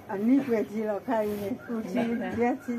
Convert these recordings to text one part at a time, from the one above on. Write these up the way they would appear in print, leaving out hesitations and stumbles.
anh đi quẹt gì là khai này, cô chi biết chi.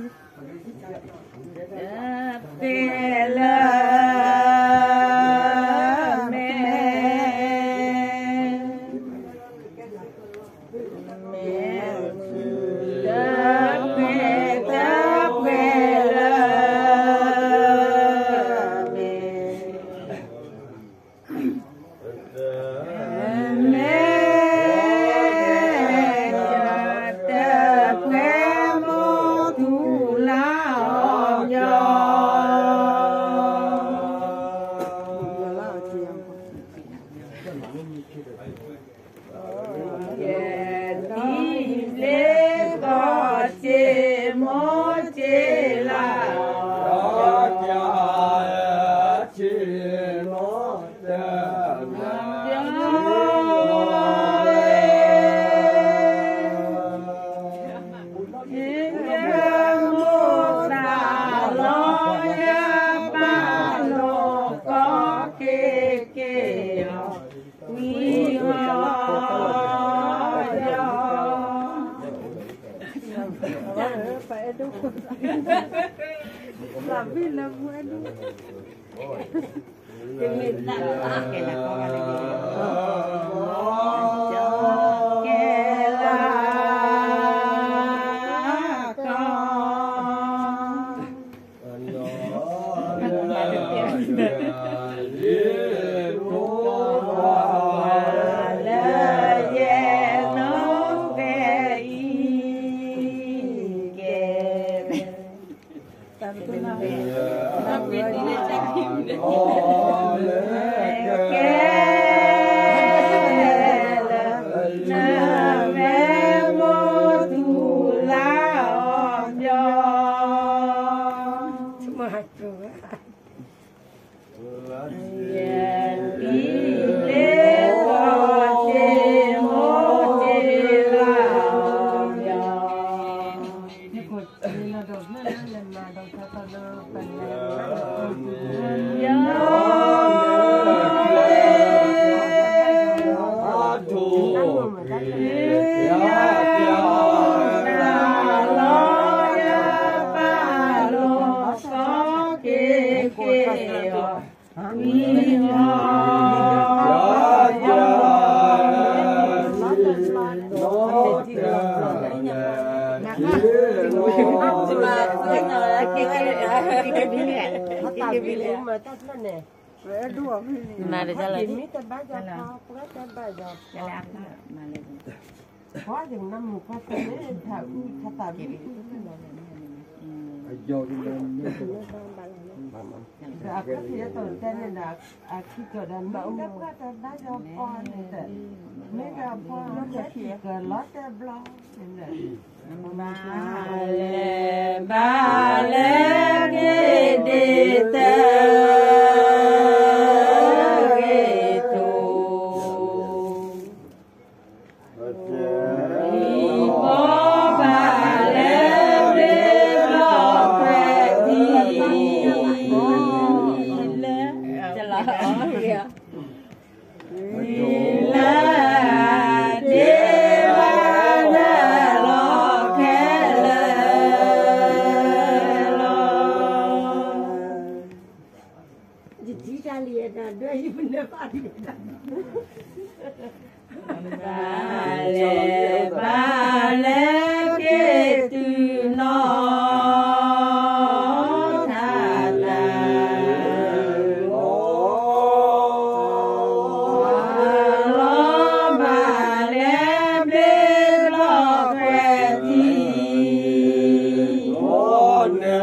Làm vì là vui đúng. Mình làm cái là có cái mà để cho lại quá chừng năm một phát tới thảo thảo dạ cái gì đó tên này là khi cờ đàn mẫu đắp các tên đá do con này mấy cái con nó sẽ chỉ cờ lót cái blog ba lê cái đi Bale ke tu no thata lo bale ble lo kweti o ne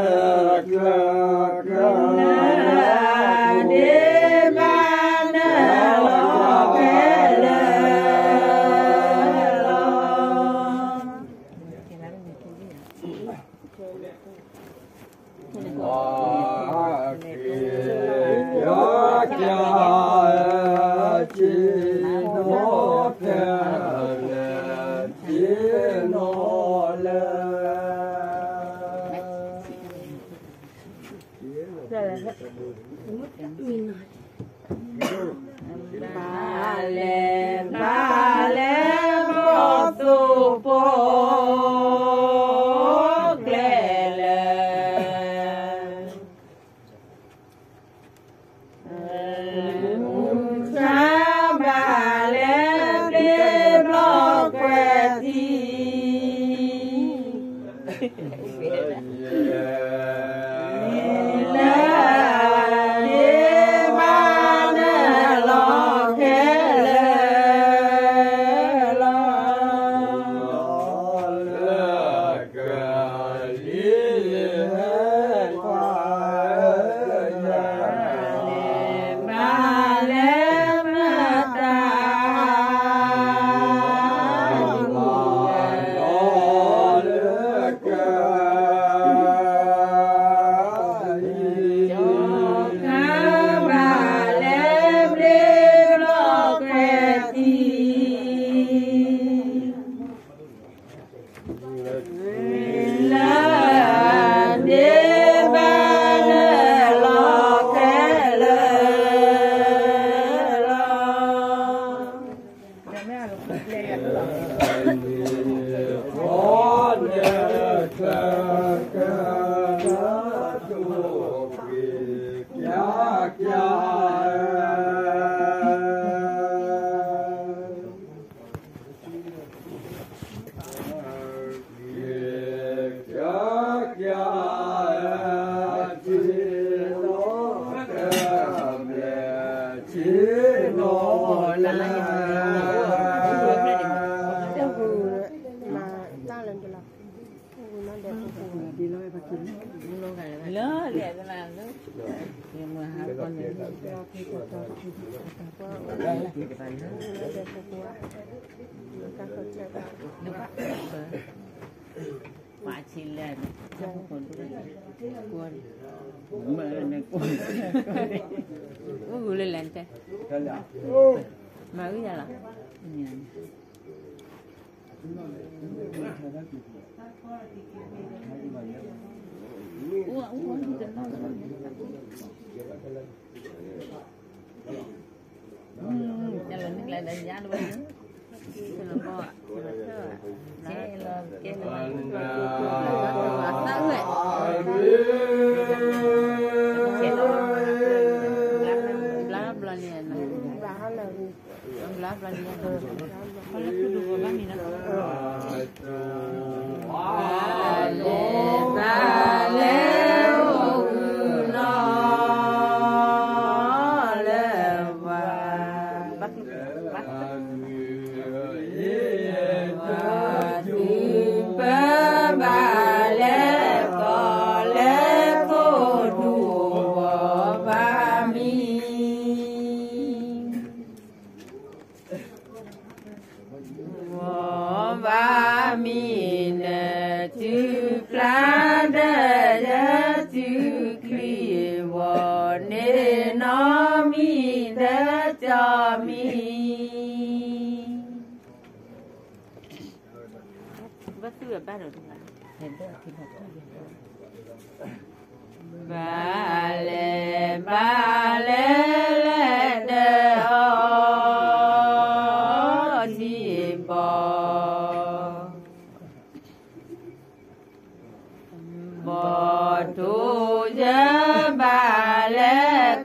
Ba le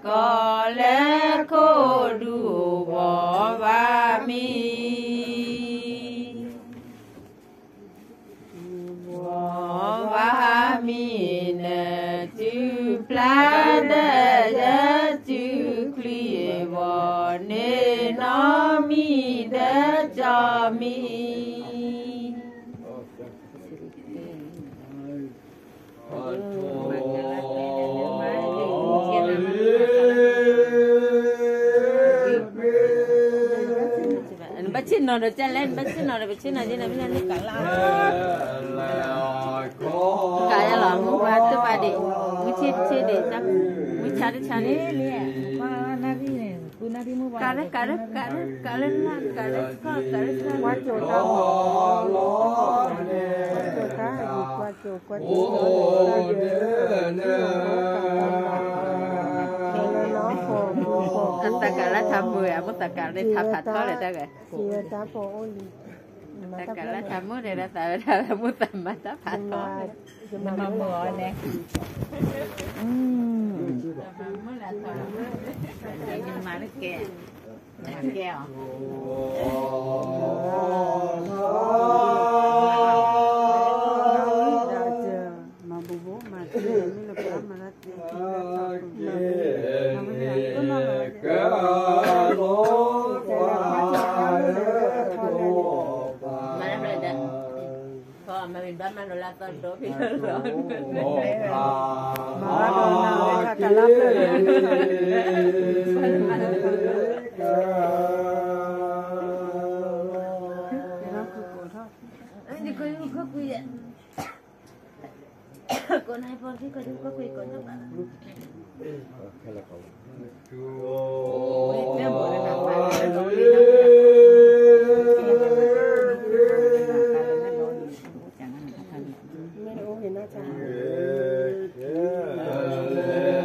ko le ko du bò nê nó mi đế cho mi bắt chín nó được chân lên bắt chín nó được bắt chín nó chỉ là mình đi cả la cả nhà là mua qua tới ba đi mua chết để chắc mua chả đi qua nari này cứ nari mua cả đấy qua chỗ ta qua chỗ ta cả là tham mười à, bất ta cả để tham hạt thôi là ta cái. Ta cả là tham mười để ta ta mua tầm mà ta hạt thôi. Mà mưa nè. Mới là thôi. Nhưng mà nó kẹo, kẹo. Mà bố mà chơi như là mà nó mà mình bán mà nó là toàn đó thì nó lớn mà nó cả lắm thì có quy vậy con hai con cái có quy con các bạn nếu bộ này làm phải Allah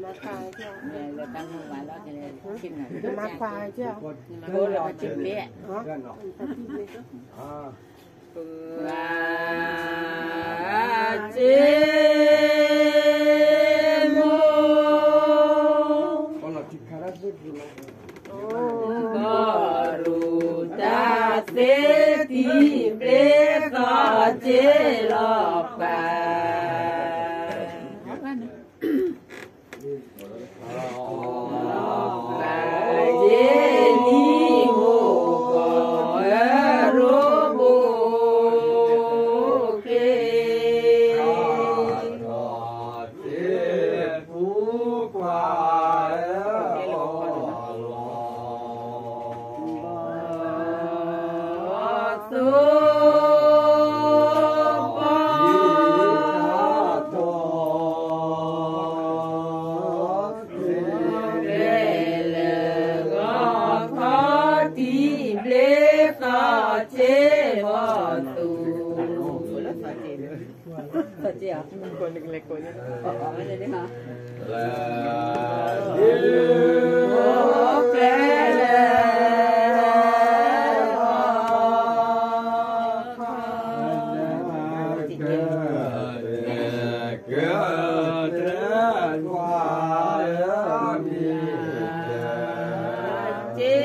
มาขายเจ้า เราตั้งมือไว้แล้วจะชิมหน่อย มาขายเจ้า มาโบรอชิมเบี้ยเจโมกรุตาเสติเปรกเจลปาคนเล็กๆคนนี้ไม่ได้ค่ะHãy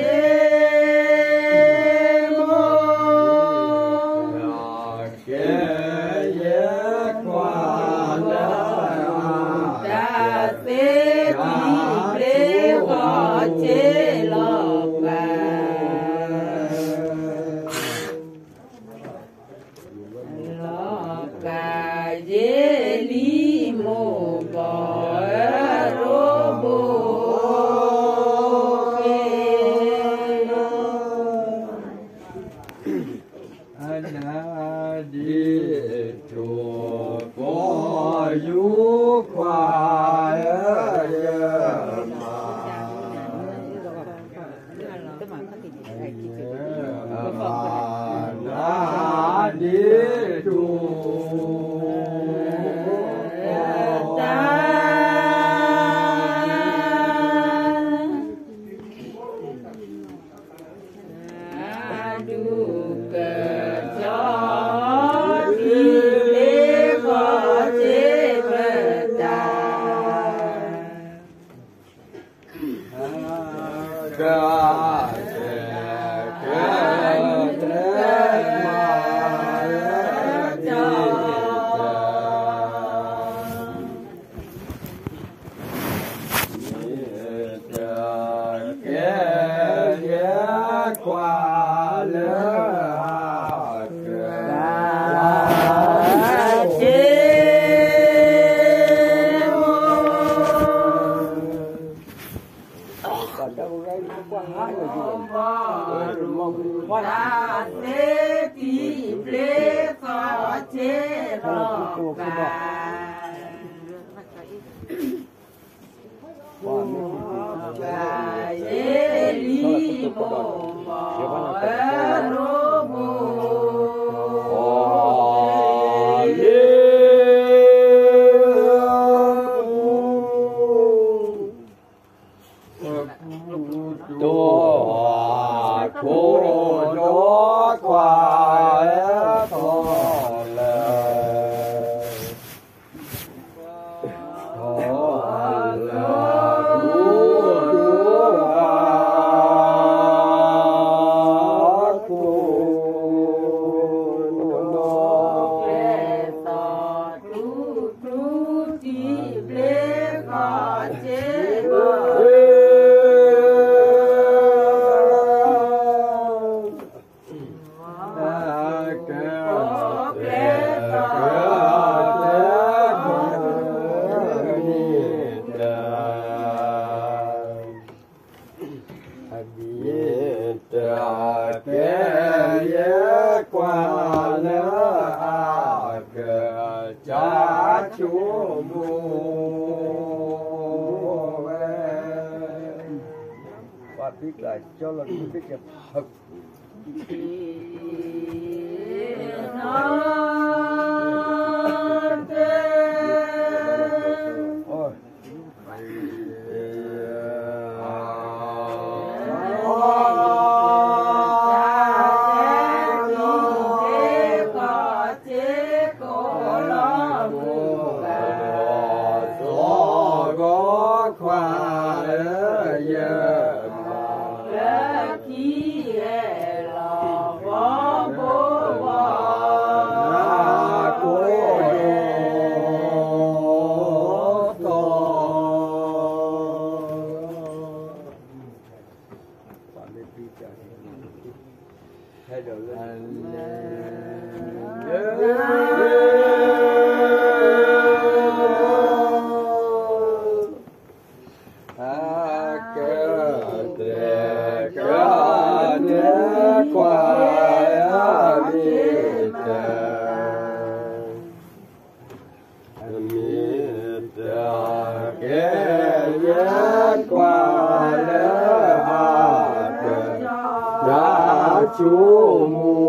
subscribe cho kênh Ghiền Mì Gõ để không bỏ lỡ chế lo cả chế lý mô mò rô mô biết lại cho lần tôi biết gặp thật ôi thay đổi lên chú mù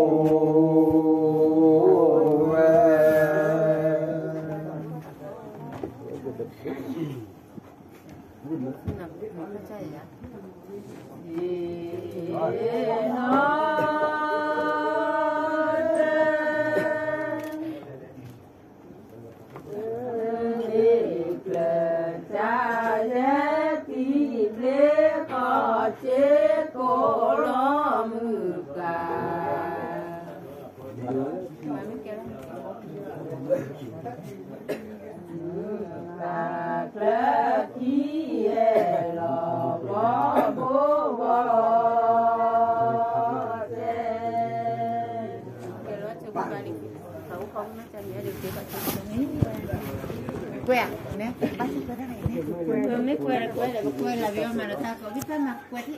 quẹt nè bác sĩ quẹt này nè mấy quẹt là vì mà nó ta có cái phần mặt quẹt ấy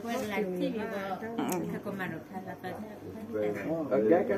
quẹt là gì mà ta có mà nó ta là